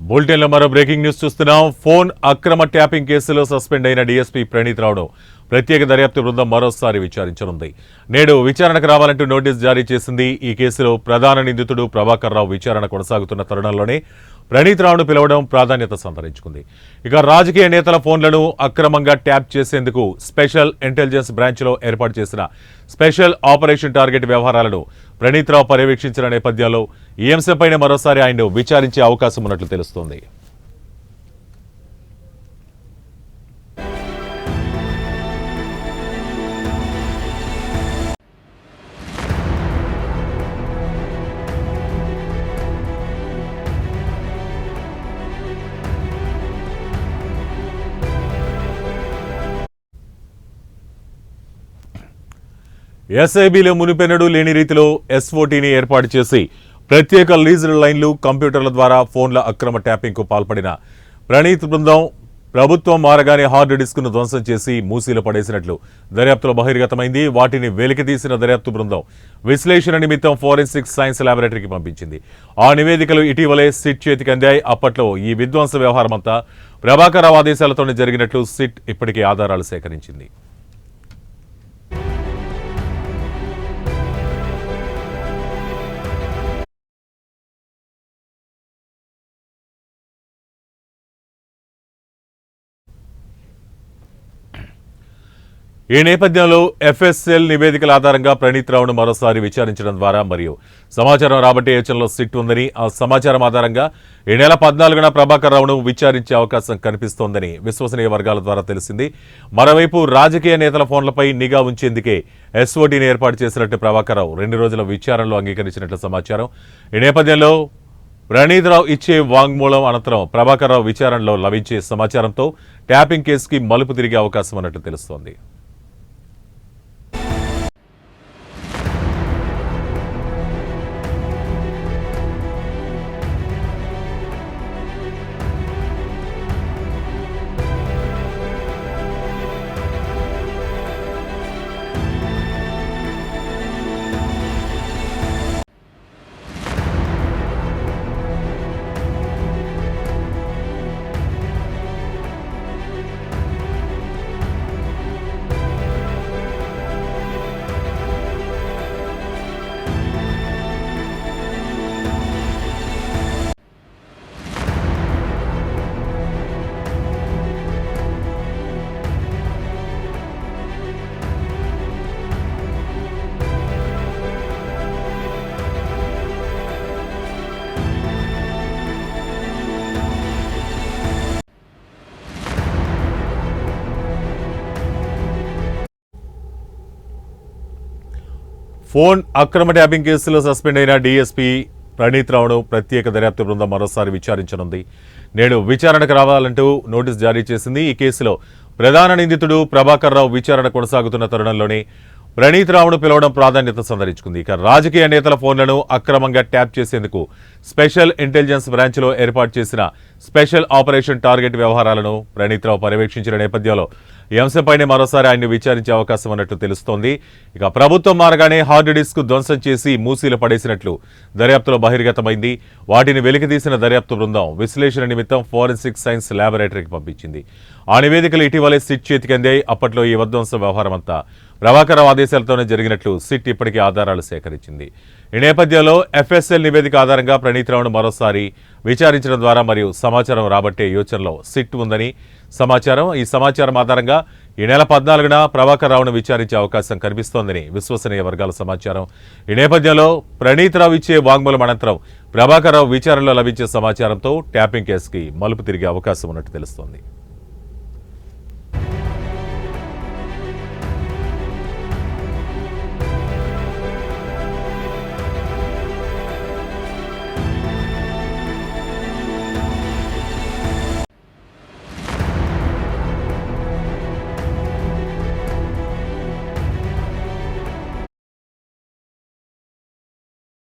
బులెటిన్లో మరో breaking news చూస్తున్నాం. ఫోన్ అక్రమ ట్యాపింగ్ కేసులో సస్పెండ్ అయిన డీఎస్పీ ప్రణీత్ రావును ప్రత్యేక దర్యాప్తు బృందం మరోసారి విచారించనుంది. నేడు విచారణకు రావాలంటూ నోటీసు జారీ చేసింది. ఈ కేసులో ప్రధాన నిందితుడు ప్రభాకర్ రావు విచారణ కొనసాగుతున్న తరుణంలోనే ప్రణీత్ రావును పిలవడం ప్రాధాన్యత సంతరించుకుంది. ఇక రాజకీయ నేతల ఫోన్లను అక్రమంగా ట్యాప్ చేసేందుకు స్పెషల్ ఇంటెలిజెన్స్ బ్రాంచ్లో ఏర్పాటు చేసిన స్పెషల్ ఆపరేషన్ టార్గెట్ వ్యవహారాలను ప్రణీత్ రావు పర్యవేక్షించిన నేపథ్యంలో ఈ అంశంపైన మరోసారి ఆయన్ను విచారించే అవకాశం ఉన్నట్లు తెలుస్తోంది. ఎస్ఐబిలో మునిపెన్నడూ లేని రీతిలో ఎస్ఓటీని ఏర్పాటు చేసి ప్రత్యేక లీజర్ లైన్లు కంప్యూటర్ల ద్వారా ఫోన్ల అక్రమ ట్యాపింగ్కు పాల్పడిన ప్రణీత్ బృందం ప్రభుత్వం మారగానే హార్డ్ డిస్క్ను ధ్వంసం చేసి మూసీలో పడేసినట్లు దర్యాప్తులో బహిర్గతమైంది. వాటిని వెలికితీసిన దర్యాప్తు బృందం విశ్లేషణ నిమిత్తం ఫోరెన్సిక్ సైన్స్ ల్యాబొరేటరీకి పంపించింది. ఆ నివేదికలు ఇటీవలే సిట్ చేతికి అందాయి. అప్పట్లో ఈ విధ్వంస వ్యవహారమంతా ప్రభాకర్ రావు ఆదేశాలతోనే జరిగినట్లు సిట్ ఇప్పటికే ఆధారాలు సేకరించింది. ఈ నేపథ్యంలో ఎఫ్ఎస్ఎల్ నివేదికల ఆధారంగా ప్రణీత్ రావును మరోసారి విచారించడం ద్వారా మరియు సమాచారం రాబట్టే యోచనలో సిట్ ఉందని, ఆ సమాచారం ఆధారంగా ఈ నెల 14న ప్రభాకర్ రావును విచారించే అవకాశం కనిపిస్తోందని విశ్వసనీయ వర్గాల ద్వారా తెలిసింది. మరోవైపు రాజకీయ నేతల ఫోన్లపై నిఘా ఉంచేందుకే ఎస్ఓటీని ఏర్పాటు చేసినట్టు ప్రభాకర్ రావు 2 రోజుల విచారణలో అంగీకరించినట్లు సమాచారం. ఈ నేపథ్యంలో ప్రణీత్ రావు ఇచ్చే వాంగ్మూలం అనంతరం ప్రభాకర్ రావు విచారణలో లభించే సమాచారంతో ట్యాపింగ్ కేసుకి మలుపు తిరిగే అవకాశం ఉన్నట్లు తెలుస్తోంది. ఫోన్ అక్రమ ట్యాపింగ్ కేసులో సస్పెండ్ అయిన డీఎస్పీ ప్రణీత్ రావును ప్రత్యేక దర్యాప్తు బృందం మరోసారి విచారించనుంది. నేడు విచారణకు రావాలంటూ నోటీసు జారీ చేసింది. ఈ కేసులో ప్రధాన నిందితుడు ప్రభాకర్ రావు విచారణ కొనసాగుతున్న తరుణంలోనే ప్రణీత్ రావును పిలవడం ప్రాధాన్యత సంతరించుకుంది. ఇక రాజకీయ నేతల ఫోన్లను అక్రమంగా ట్యాప్ చేసేందుకు స్పెషల్ ఇంటెలిజెన్స్ బ్రాంచ్లో ఏర్పాటు చేసిన స్పెషల్ ఆపరేషన్ టార్గెట్ వ్యవహారాలను ప్రణీత్ రావు పర్యవేక్షించిన నేపథ్యంలో ఈ అంశంపైనే మరోసారి ఆయన్ను విచారించే అవకాశం ఉన్నట్టు తెలుస్తోంది. ఇక ప్రభుత్వం మారగానే హార్డ్ డిస్క్ ధ్వంసం చేసి మూసీలు పడేసినట్లు దర్యాప్తులో బహిర్గతమైంది. వాటిని వెలికితీసిన దర్యాప్తు బృందం విశ్లేషణ నిమిత్తం ఫోరెన్సిక్ సైన్స్ ల్యాబొరేటరీకి పంపించింది. ఆ నివేదికలు ఇటీవలే సిట్ చేతికి అందాయి. అప్పట్లో ఈ విధ్వంస వ్యవహారమంతా ప్రభాకర్ రావు ఆదేశాలతోనే జరిగినట్లు సిట్ ఇప్పటికే ఆధారాలు సేకరించింది. ఈ నేపథ్యంలో ఎఫ్ఎస్ఎల్ నివేదిక ఆధారంగా ప్రణీత్ రావును మరోసారి విచారించడం ద్వారా మరియు సమాచారం రాబట్టే యోచనలో సిట్ ఉందని సమాచారం. ఈ సమాచారం ఆధారంగా ఈ నెల 14న ప్రభాకర్ రావును విచారించే అవకాశం కనిపిస్తోందని విశ్వసనీయ వర్గాల సమాచారం. ఈ నేపథ్యంలో ప్రణీత్ రావు ఇచ్చే వాంగ్మూలం అనంతరం ప్రభాకర్ రావు విచారణలో లభించే సమాచారంతో ట్యాపింగ్ కేసుకి మలుపు తిరిగే అవకాశం ఉన్నట్టు తెలుస్తోంది.